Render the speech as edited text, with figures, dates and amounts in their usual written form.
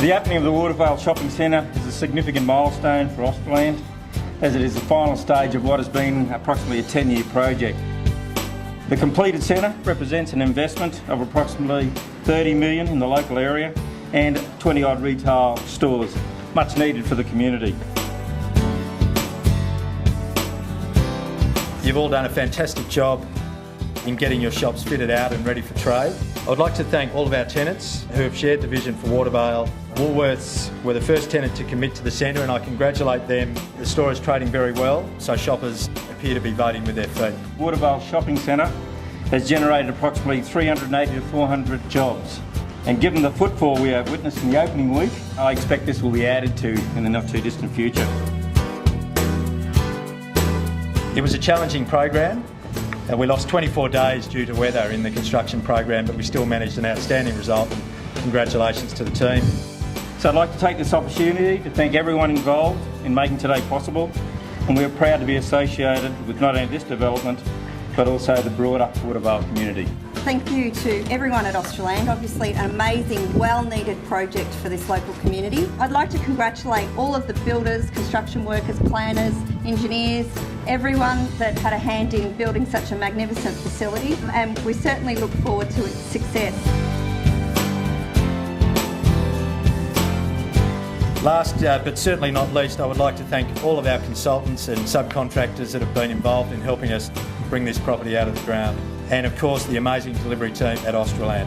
The opening of the Watervale Shopping Centre is a significant milestone for Australand, as it is the final stage of what has been approximately a 10-year project. The completed centre represents an investment of approximately $30 million in the local area and 20-odd retail stores, much needed for the community. You've all done a fantastic job in getting your shops fitted out and ready for trade. I would like to thank all of our tenants who have shared the vision for Watervale. Woolworths were the first tenant to commit to the centre, and I congratulate them. The store is trading very well, so shoppers appear to be voting with their feet. Watervale Shopping Centre has generated approximately 380 to 400 jobs, and given the footfall we have witnessed in the opening week, I expect this will be added to in the not too distant future. It was a challenging program. We lost 24 days due to weather in the construction program, but we still managed an outstanding result. Congratulations to the team. So I'd like to take this opportunity to thank everyone involved in making today possible, and we are proud to be associated with not only this development but also the broader Watervale community. Thank you to everyone at Australand. Obviously an amazing, well-needed project for this local community. I'd like to congratulate all of the builders, construction workers, planners, engineers, everyone that had a hand in building such a magnificent facility, and we certainly look forward to its success. Last but certainly not least, I would like to thank all of our consultants and subcontractors that have been involved in helping us bring this property out of the ground, and of course the amazing delivery team at Australand.